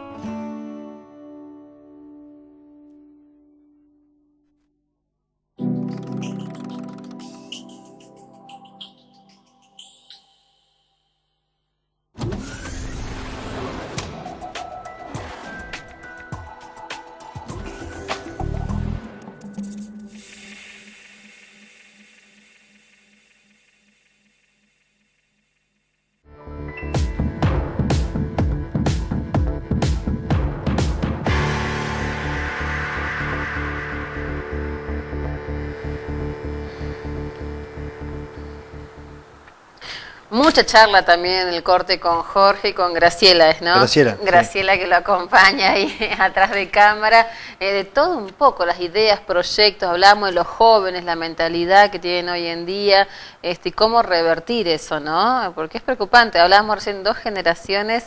Mucha charla también en el corte con Jorge y con Graciela, ¿no? Graciela sí. Que lo acompaña ahí atrás de cámara, de todo un poco, las ideas, proyectos, hablamos de los jóvenes, la mentalidad que tienen hoy en día, y cómo revertir eso, ¿no? Porque es preocupante, hablábamos recién 2 generaciones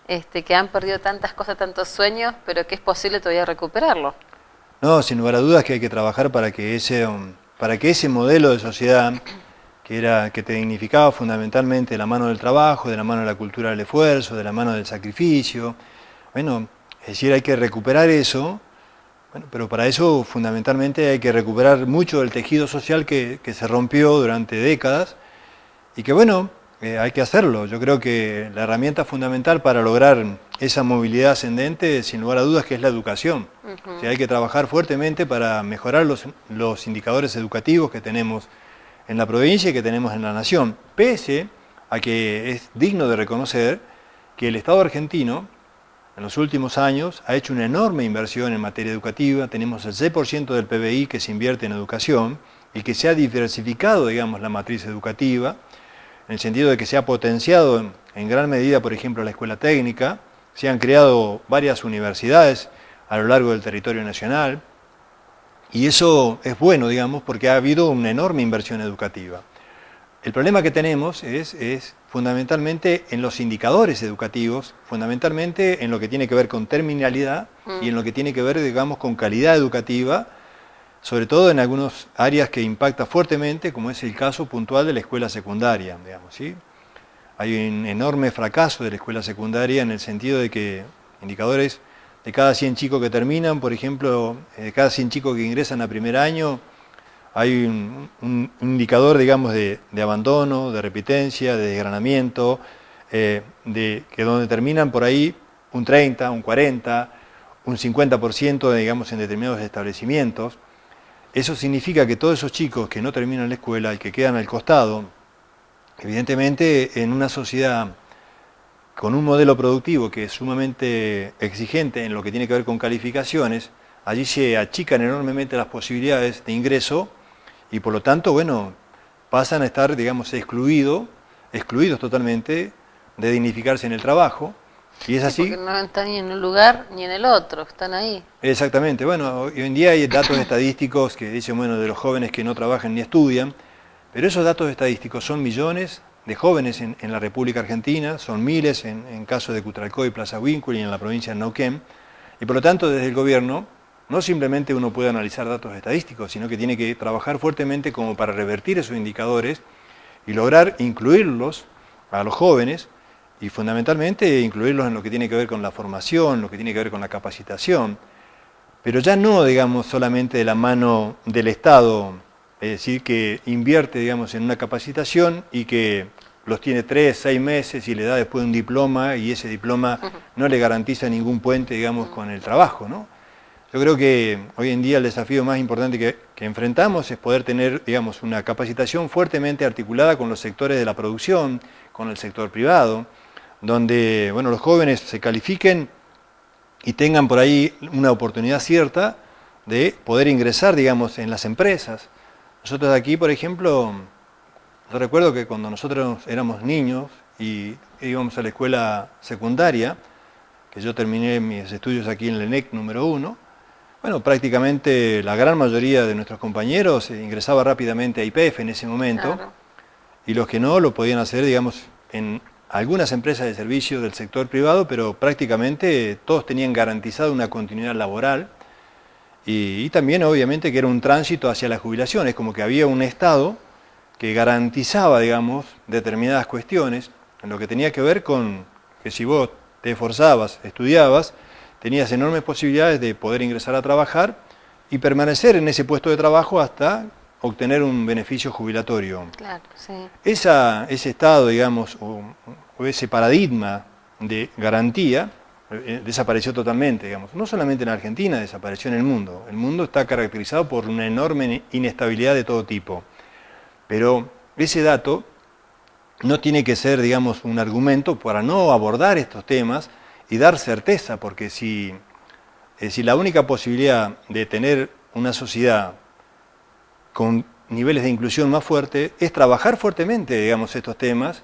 que han perdido tantas cosas, tantos sueños, pero que es posible todavía recuperarlo. No, sin lugar a dudas que hay que trabajar para que ese modelo de sociedad que te dignificaba fundamentalmente de la mano del trabajo, de la mano de la cultura del esfuerzo, de la mano del sacrificio. Bueno, es decir, hay que recuperar eso, bueno, pero para eso fundamentalmente hay que recuperar mucho del tejido social que se rompió durante décadas y que bueno, hay que hacerlo. Yo creo que la herramienta fundamental para lograr esa movilidad ascendente, sin lugar a dudas, que es la educación. O sea, hay que trabajar fuertemente para mejorar los indicadores educativos que tenemos en la provincia y que tenemos en la nación, pese a que es digno de reconocer que el Estado argentino en los últimos años ha hecho una enorme inversión en materia educativa. Tenemos el 6% del PBI que se invierte en educación y que se ha diversificado, digamos, la matriz educativa, en el sentido de que se ha potenciado en gran medida, por ejemplo, la escuela técnica, se han creado varias universidades a lo largo del territorio nacional. Y eso es bueno, digamos, porque ha habido una enorme inversión educativa. El problema que tenemos es fundamentalmente en los indicadores educativos, fundamentalmente en lo que tiene que ver con terminalidad y en lo que tiene que ver, digamos, con calidad educativa, sobre todo en algunas áreas que impacta fuertemente, como es el caso puntual de la escuela secundaria, digamos, ¿sí? Hay un enorme fracaso de la escuela secundaria en el sentido de que indicadores de cada 100 chicos que terminan, por ejemplo, de cada 100 chicos que ingresan a primer año, hay un indicador, digamos, de abandono, de repitencia, de desgranamiento, que donde terminan por ahí un 30, un 40, un 50%, digamos, en determinados establecimientos. Eso significa que todos esos chicos que no terminan la escuela y que quedan al costado, evidentemente en una sociedad con un modelo productivo que es sumamente exigente en lo que tiene que ver con calificaciones, allí se achican enormemente las posibilidades de ingreso y por lo tanto, bueno, pasan a estar, digamos, excluidos totalmente de dignificarse en el trabajo. Y es así. Porque no están ni en un lugar ni en el otro, están ahí. Exactamente. Bueno, hoy en día hay datos estadísticos que dicen, bueno, de los jóvenes que no trabajan ni estudian, pero esos datos estadísticos son millones de jóvenes en la República Argentina, son miles en caso de Cutralcó y Plaza Huíncul y en la provincia de Neuquén, y por lo tanto desde el gobierno no simplemente uno puede analizar datos estadísticos, sino que tiene que trabajar fuertemente como para revertir esos indicadores y lograr incluirlos a los jóvenes y fundamentalmente incluirlos en lo que tiene que ver con la formación, lo que tiene que ver con la capacitación, pero ya no, digamos, solamente de la mano del Estado, es decir, que invierte, digamos, en una capacitación y que los tiene 3, 6 meses y le da después un diploma y ese diploma no le garantiza ningún puente, digamos, con el trabajo, ¿no? Yo creo que hoy en día el desafío más importante que enfrentamos es poder tener, digamos, una capacitación fuertemente articulada con los sectores de la producción, con el sector privado, donde, bueno, los jóvenes se califiquen y tengan por ahí una oportunidad cierta de poder ingresar, digamos, en las empresas. Nosotros aquí, por ejemplo, yo recuerdo que cuando nosotros éramos niños y íbamos a la escuela secundaria, que yo terminé mis estudios aquí en el ENEC número 1, bueno, prácticamente la gran mayoría de nuestros compañeros ingresaba rápidamente a YPF en ese momento, claro. Y los que no lo podían hacer, digamos, en algunas empresas de servicio del sector privado, pero prácticamente todos tenían garantizada una continuidad laboral y también obviamente que era un tránsito hacia la jubilación, es como que había un Estado que garantizaba, digamos, determinadas cuestiones en lo que tenía que ver con que si vos te esforzabas, estudiabas, tenías enormes posibilidades de poder ingresar a trabajar y permanecer en ese puesto de trabajo hasta obtener un beneficio jubilatorio. Claro, sí. Ese estado, digamos, o ese paradigma de garantía desapareció totalmente, digamos. No solamente en Argentina, desapareció en el mundo. El mundo está caracterizado por una enorme inestabilidad de todo tipo. Pero ese dato no tiene que ser, digamos, un argumento para no abordar estos temas y dar certeza, porque si la única posibilidad de tener una sociedad con niveles de inclusión más fuertes es trabajar fuertemente, digamos, estos temas,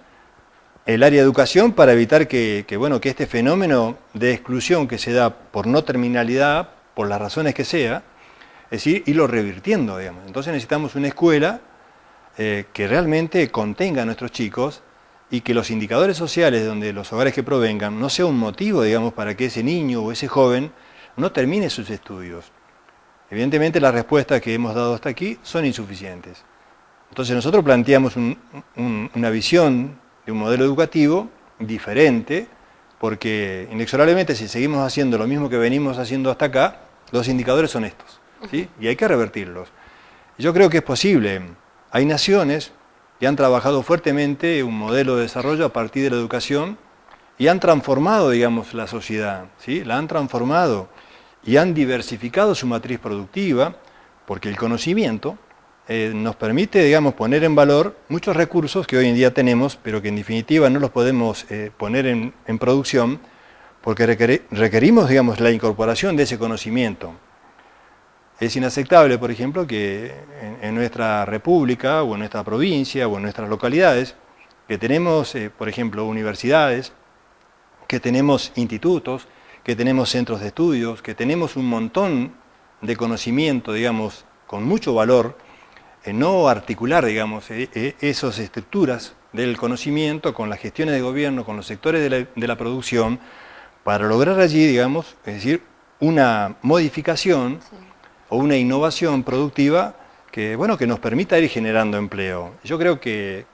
el área de educación para evitar que este fenómeno de exclusión que se da por no terminalidad, por las razones que sea, es decir, irlo revirtiendo, digamos. Entonces necesitamos una escuela que realmente contenga a nuestros chicos y que los indicadores sociales donde los hogares que provengan no sea un motivo, digamos, para que ese niño o ese joven no termine sus estudios. Evidentemente las respuestas que hemos dado hasta aquí son insuficientes. Entonces nosotros planteamos una visión de un modelo educativo diferente, porque inexorablemente si seguimos haciendo lo mismo que venimos haciendo hasta acá, los indicadores son estos, ¿sí? Y hay que revertirlos. Yo creo que es posible. Hay naciones que han trabajado fuertemente un modelo de desarrollo a partir de la educación y han transformado, digamos, la sociedad, ¿sí? La han transformado y han diversificado su matriz productiva, porque el conocimiento nos permite, digamos, poner en valor muchos recursos que hoy en día tenemos, pero que en definitiva no los podemos poner en producción, porque requerimos, digamos, la incorporación de ese conocimiento. Es inaceptable, por ejemplo, que en nuestra república o en nuestra provincia o en nuestras localidades, que tenemos, por ejemplo, universidades, que tenemos institutos, que tenemos centros de estudios, que tenemos un montón de conocimiento, digamos, con mucho valor, no articular, digamos, esas estructuras del conocimiento con las gestiones de gobierno, con los sectores de la producción, para lograr allí, digamos, es decir, una modificación o una innovación productiva que, bueno, que nos permita ir generando empleo. Yo creo que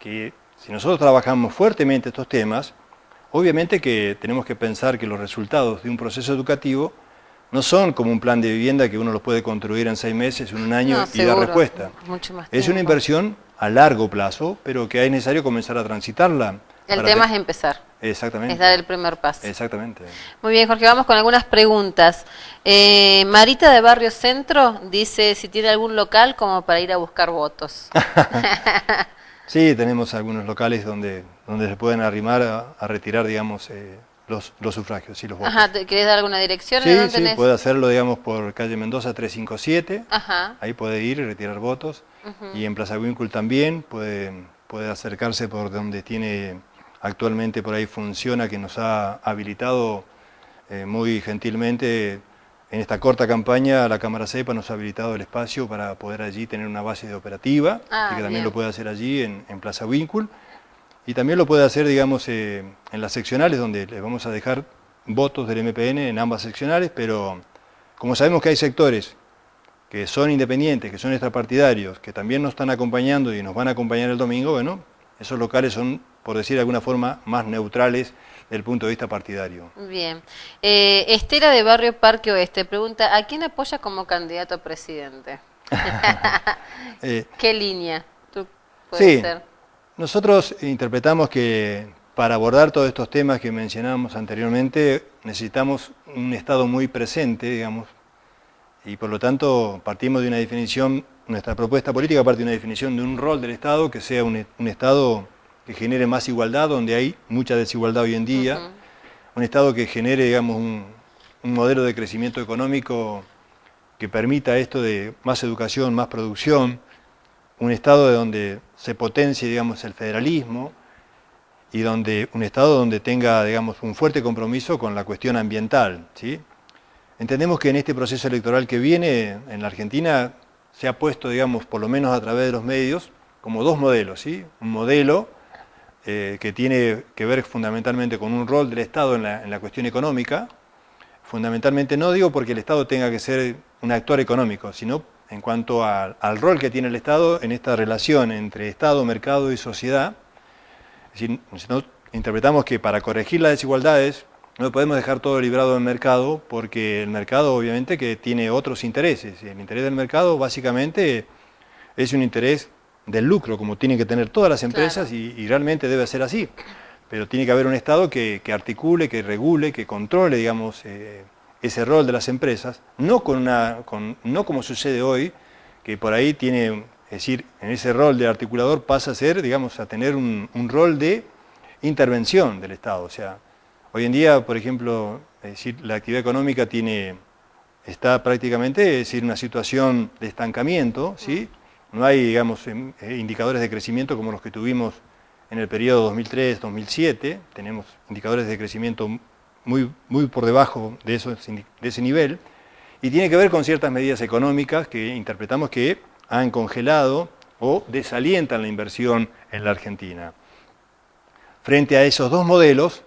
si nosotros trabajamos fuertemente estos temas, obviamente que tenemos que pensar que los resultados de un proceso educativo no son como un plan de vivienda que uno lo puede construir en 6 meses, en un año y dar respuesta. Mucho más es una inversión a largo plazo, pero que es necesario comenzar a transitarla. El tema es empezar. Exactamente. Es dar el primer paso. Exactamente. Muy bien, Jorge, vamos con algunas preguntas. Marita de Barrio Centro dice si tiene algún local como para ir a buscar votos. Sí, tenemos algunos locales donde se pueden arrimar a retirar, digamos, los sufragios y los votos. Ajá, ¿querés dar alguna dirección? Sí, ¿Dónde sí, tenés? puede hacerlo, digamos, por calle Mendoza 357. Ajá. Ahí puede ir y retirar votos. Y en Plaza Winkle también puede acercarse por donde tiene actualmente, por ahí funciona, que nos ha habilitado muy gentilmente en esta corta campaña. La Cámara CEPA nos ha habilitado el espacio para poder allí tener una base de operativa, y que también lo puede hacer allí en Plaza Winkle. Y también lo puede hacer, digamos, en las seccionales, donde le vamos a dejar votos del MPN en ambas seccionales, pero como sabemos que hay sectores que son independientes, que son extrapartidarios, que también nos están acompañando y nos van a acompañar el domingo, bueno, esos locales son, por decir de alguna forma, más neutrales desde el punto de vista partidario. Bien. Estela de Barrio Parque Oeste pregunta, ¿a quién apoya como candidato a presidente? ¿Qué línea? ¿Tú puedes ser? Nosotros interpretamos que para abordar todos estos temas que mencionamos anteriormente necesitamos un Estado muy presente, digamos, y por lo tanto partimos de una definición, nuestra propuesta política parte de una definición de un rol del Estado que sea un Estado que genere más igualdad, donde hay mucha desigualdad hoy en día, un Estado que genere, digamos, un modelo de crecimiento económico que permita esto de más educación, más producción, un Estado de donde se potencie, digamos, el federalismo, y un Estado donde tenga, digamos, un fuerte compromiso con la cuestión ambiental, ¿sí? Entendemos que en este proceso electoral que viene en la Argentina se ha puesto, digamos, por lo menos a través de los medios, como dos modelos, ¿sí? Un modelo que tiene que ver fundamentalmente con un rol del Estado en la cuestión económica, fundamentalmente no digo porque el Estado tenga que ser un actor económico, sino en cuanto al rol que tiene el Estado en esta relación entre Estado, mercado y sociedad. Es decir, nosotros interpretamos que para corregir las desigualdades no podemos dejar todo librado del mercado, porque el mercado obviamente que tiene otros intereses. Y el interés del mercado básicamente es un interés del lucro, como tienen que tener todas las empresas, claro. y realmente debe ser así. Pero tiene que haber un Estado que articule, que regule, que controle, digamos, ese rol de las empresas, no como sucede hoy, que por ahí tiene, es decir, en ese rol de articulador pasa a ser, digamos, a tener un rol de intervención del Estado. O sea, hoy en día, por ejemplo, es decir, la actividad económica está prácticamente, es decir, una situación de estancamiento, ¿sí? No hay, digamos, indicadores de crecimiento como los que tuvimos en el periodo 2003-2007, tenemos indicadores de crecimiento muy por debajo de ese nivel, y tiene que ver con ciertas medidas económicas que interpretamos que han congelado o desalientan la inversión en la Argentina. Frente a esos dos modelos,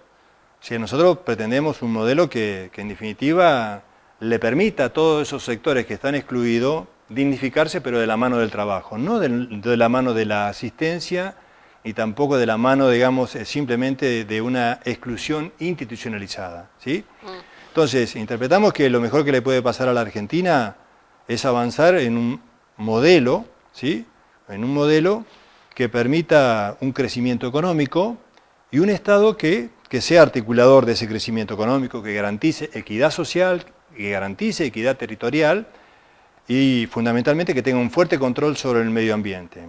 si nosotros pretendemos un modelo que en definitiva le permita a todos esos sectores que están excluidos dignificarse, pero de la mano del trabajo, no de la mano de la asistencia, y tampoco de la mano, digamos, simplemente de una exclusión institucionalizada, ¿sí? Entonces, interpretamos que lo mejor que le puede pasar a la Argentina es avanzar en un modelo, ¿sí? En un modelo que permita un crecimiento económico y un Estado que sea articulador de ese crecimiento económico, que garantice equidad social, que garantice equidad territorial y fundamentalmente que tenga un fuerte control sobre el medio ambiente.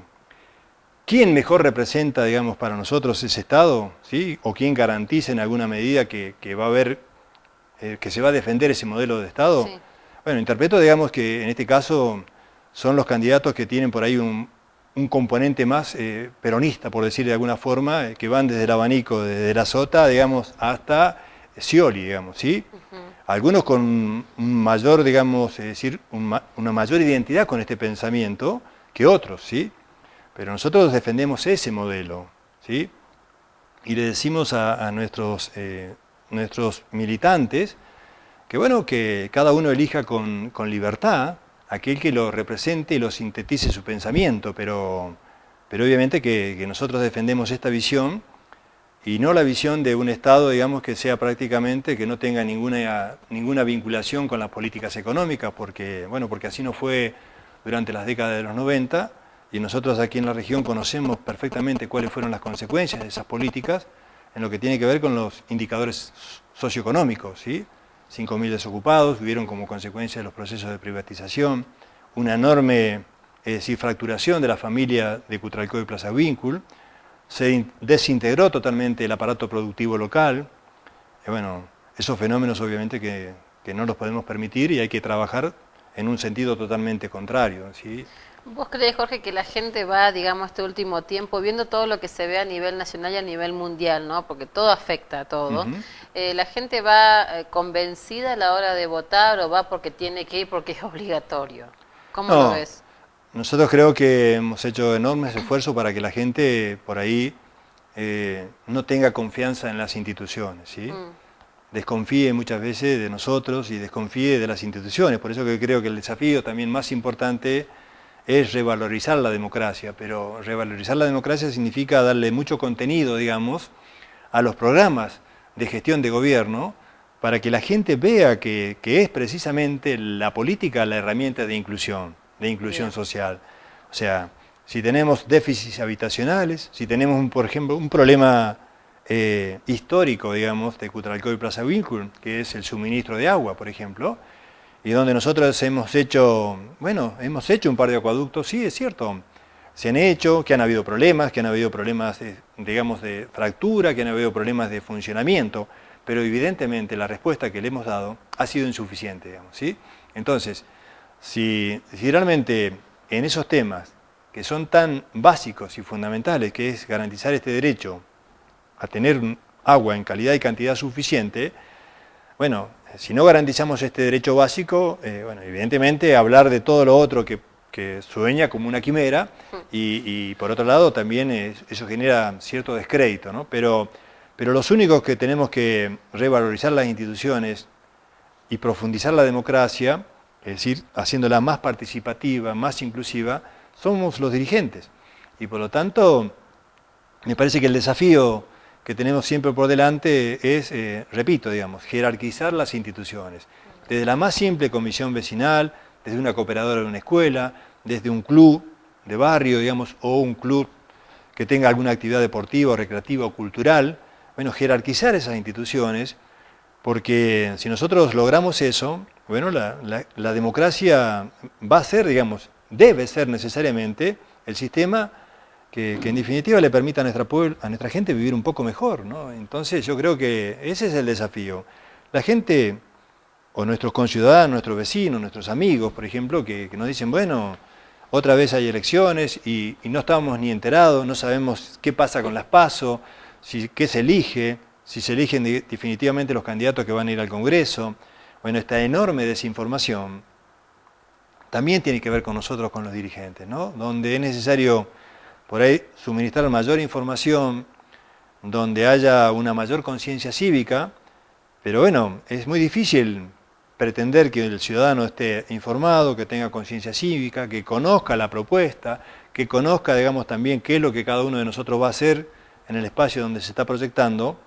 ¿Quién mejor representa, digamos, para nosotros ese Estado? ¿Sí? ¿O quién garantiza en alguna medida que va a haber, que se va a defender ese modelo de Estado? Sí. Bueno, interpreto, digamos, que en este caso son los candidatos que tienen por ahí un componente más peronista, por decir de alguna forma, que van desde el abanico, desde la Sota, digamos, hasta Scioli, digamos, ¿sí? Algunos con un mayor, digamos, es decir, una mayor identidad con este pensamiento, que otros, ¿sí? Pero nosotros defendemos ese modelo, ¿sí? Y le decimos a nuestros militantes que, bueno, que cada uno elija con libertad aquel que lo represente y lo sintetice su pensamiento, pero obviamente que nosotros defendemos esta visión y no la visión de un Estado, digamos, que sea prácticamente, que no tenga ninguna vinculación con las políticas económicas, porque así no fue durante las décadas de los 90, y nosotros aquí en la región conocemos perfectamente cuáles fueron las consecuencias de esas políticas en lo que tiene que ver con los indicadores socioeconómicos, ¿sí? 5.000 desocupados, hubieron como consecuencia de los procesos de privatización, una enorme fracturación de la familia de Cutralcó y Plaza Huíncul, se desintegró totalmente el aparato productivo local. Bueno, esos fenómenos obviamente que no los podemos permitir y hay que trabajar en un sentido totalmente contrario, ¿sí? ¿Vos crees, Jorge, que la gente va, digamos, este último tiempo, viendo todo lo que se ve a nivel nacional y a nivel mundial, ¿no? Porque todo afecta a todo. ¿La gente va convencida a la hora de votar o va porque tiene que ir porque es obligatorio? ¿Cómo lo ves? Nosotros creo que hemos hecho enormes esfuerzos para que la gente por ahí no tenga confianza en las instituciones, ¿sí? Desconfíe muchas veces de nosotros y desconfíe de las instituciones. Por eso que creo que el desafío también más importante es revalorizar la democracia, pero revalorizar la democracia significa darle mucho contenido, digamos, a los programas de gestión de gobierno para que la gente vea que es precisamente la política la herramienta de inclusión social. O sea, si tenemos déficits habitacionales, si tenemos, por ejemplo, un problema histórico, digamos, de Cutralcó y Plaza Huíncul, que es el suministro de agua, por ejemplo, y donde nosotros hemos hecho un par de acueductos, sí, es cierto, se han hecho, que han habido problemas, digamos, de fractura, que han habido problemas de funcionamiento, pero evidentemente la respuesta que le hemos dado ha sido insuficiente, digamos, ¿sí? Entonces, si realmente en esos temas que son tan básicos y fundamentales, que es garantizar este derecho a tener agua en calidad y cantidad suficiente, bueno, si no garantizamos este derecho básico, evidentemente hablar de todo lo otro que sueña como una quimera y por otro lado también eso genera cierto descrédito, ¿no? Pero los únicos que tenemos que revalorizar las instituciones y profundizar la democracia, es decir, haciéndola más participativa, más inclusiva, somos los dirigentes. Y por lo tanto, me parece que el desafío que tenemos siempre por delante es, repito, digamos, jerarquizar las instituciones. Desde la más simple comisión vecinal, desde una cooperadora de una escuela, desde un club de barrio, digamos, o un club que tenga alguna actividad deportiva, o recreativa o cultural. Bueno, jerarquizar esas instituciones, porque si nosotros logramos eso, bueno, la democracia va a ser, digamos, debe ser necesariamente el sistema que en definitiva le permita a nuestra gente vivir un poco mejor, ¿no? Entonces yo creo que ese es el desafío. La gente, o nuestros conciudadanos, nuestros vecinos, nuestros amigos, por ejemplo, que nos dicen, bueno, otra vez hay elecciones y no estamos ni enterados, no sabemos qué pasa con las PASO, qué se elige, si se eligen definitivamente los candidatos que van a ir al Congreso. Bueno, esta enorme desinformación también tiene que ver con nosotros, con los dirigentes, ¿no? Donde es necesario por ahí suministrar mayor información, donde haya una mayor conciencia cívica, pero bueno, es muy difícil pretender que el ciudadano esté informado, que tenga conciencia cívica, que conozca la propuesta, que conozca, digamos, también qué es lo que cada uno de nosotros va a hacer en el espacio donde se está proyectando,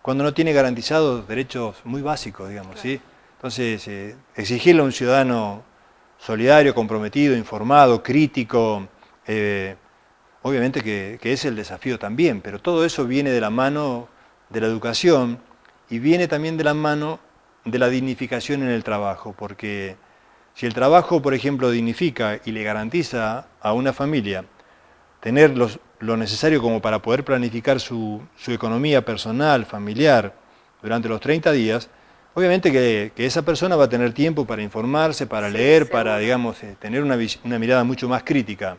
cuando no tiene garantizados derechos muy básicos, digamos, ¿sí? Entonces, exigirle a un ciudadano solidario, comprometido, informado, crítico, obviamente que es el desafío también, pero todo eso viene de la mano de la educación y viene también de la mano de la dignificación en el trabajo, porque si el trabajo, por ejemplo, dignifica y le garantiza a una familia tener lo necesario como para poder planificar su economía personal, familiar, durante los 30 días, obviamente que esa persona va a tener tiempo para informarse, para leer, para, digamos, tener una mirada mucho más crítica.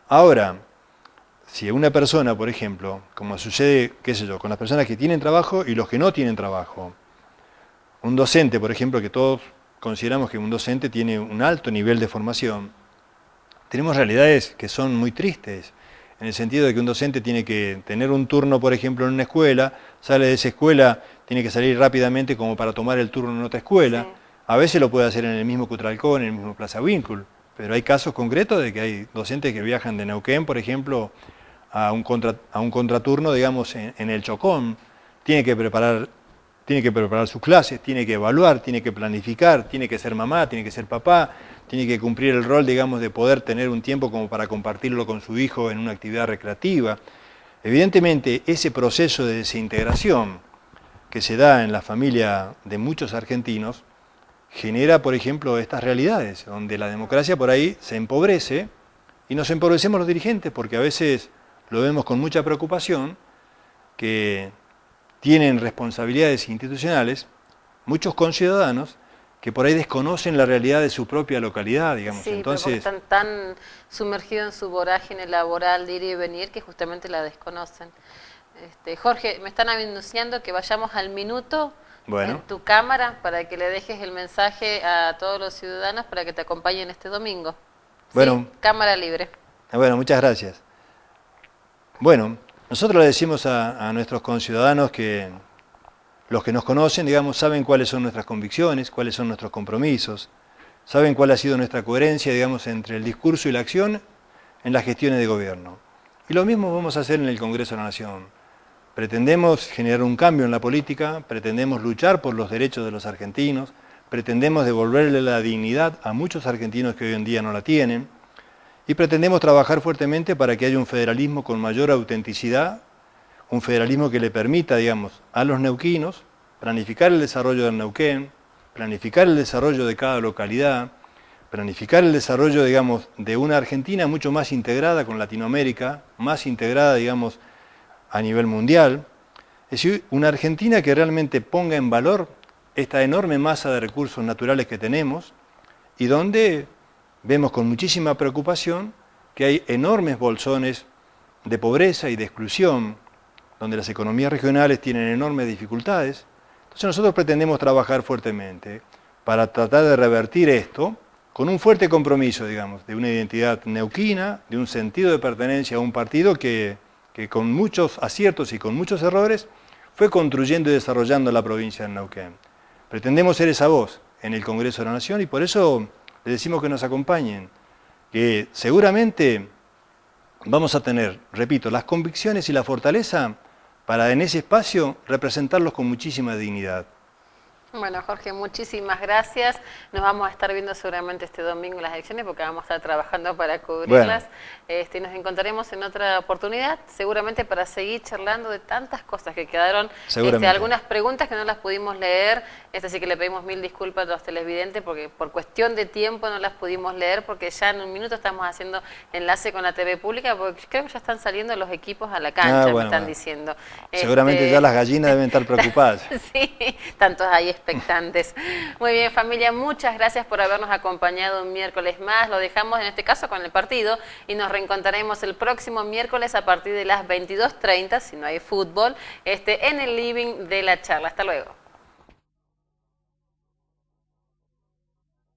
Ahora, si una persona, por ejemplo, como sucede, qué sé yo, con las personas que tienen trabajo y los que no tienen trabajo, un docente, por ejemplo, que todos consideramos que un docente tiene un alto nivel de formación, tenemos realidades que son muy tristes, en el sentido de que un docente tiene que tener un turno, por ejemplo, en una escuela, sale de esa escuela, tiene que salir rápidamente como para tomar el turno en otra escuela. Sí. A veces lo puede hacer en el mismo Cutralcó, en el mismo Plaza Winkle, pero hay casos concretos de que hay docentes que viajan de Neuquén, por ejemplo, a un contraturno, digamos, en el Chocón. Tiene que preparar sus clases, tiene que evaluar, tiene que planificar, tiene que ser mamá, tiene que ser papá, tiene que cumplir el rol, digamos, de poder tener un tiempo como para compartirlo con su hijo en una actividad recreativa. Evidentemente, ese proceso de desintegración que se da en la familia de muchos argentinos genera, por ejemplo, estas realidades, donde la democracia por ahí se empobrece y nos empobrecemos los dirigentes, porque a veces lo vemos con mucha preocupación, que tienen responsabilidades institucionales, muchos conciudadanos que por ahí desconocen la realidad de su propia localidad, digamos. Sí, entonces pero están tan sumergidos en su vorágine laboral de ir y venir que justamente la desconocen. Jorge, me están anunciando que vayamos al minuto en tu cámara para que le dejes el mensaje a todos los ciudadanos para que te acompañen este domingo. Bueno, ¿sí? Cámara libre. Bueno, muchas gracias. Bueno, nosotros le decimos a nuestros conciudadanos que los que nos conocen, digamos, saben cuáles son nuestras convicciones, cuáles son nuestros compromisos, saben cuál ha sido nuestra coherencia, digamos, entre el discurso y la acción en las gestiones de gobierno. Y lo mismo vamos a hacer en el Congreso de la Nación. Pretendemos generar un cambio en la política, pretendemos luchar por los derechos de los argentinos, pretendemos devolverle la dignidad a muchos argentinos que hoy en día no la tienen, y pretendemos trabajar fuertemente para que haya un federalismo con mayor autenticidad, un federalismo que le permita, digamos, a los neuquinos planificar el desarrollo del Neuquén, planificar el desarrollo de cada localidad, planificar el desarrollo, digamos, de una Argentina mucho más integrada con Latinoamérica, más integrada, digamos, a nivel mundial. Es decir, una Argentina que realmente ponga en valor esta enorme masa de recursos naturales que tenemos y donde vemos con muchísima preocupación que hay enormes bolsones de pobreza y de exclusión, donde las economías regionales tienen enormes dificultades. Entonces nosotros pretendemos trabajar fuertemente para tratar de revertir esto con un fuerte compromiso, digamos, de una identidad neuquina, de un sentido de pertenencia a un partido que con muchos aciertos y con muchos errores fue construyendo y desarrollando la provincia de Neuquén. Pretendemos ser esa voz en el Congreso de la Nación y por eso les decimos que nos acompañen, que seguramente vamos a tener, repito, las convicciones y la fortaleza para en ese espacio representarlos con muchísima dignidad. Bueno, Jorge, muchísimas gracias. Nos vamos a estar viendo seguramente este domingo en las elecciones porque vamos a estar trabajando para cubrirlas. Nos encontraremos en otra oportunidad, seguramente para seguir charlando de tantas cosas que quedaron, algunas preguntas que no las pudimos leer, así que le pedimos mil disculpas a los televidentes porque por cuestión de tiempo no las pudimos leer porque ya en un minuto estamos haciendo enlace con la TV pública porque creo que ya están saliendo los equipos a la cancha, me están diciendo. Seguramente ya las gallinas deben estar preocupadas. Sí, tantos ahí expectantes. Muy bien, familia, muchas gracias por habernos acompañado un miércoles más. Lo dejamos en este caso con el partido y nos reencontraremos el próximo miércoles a partir de las 22:30, si no hay fútbol, en el living de La Charla. Hasta luego.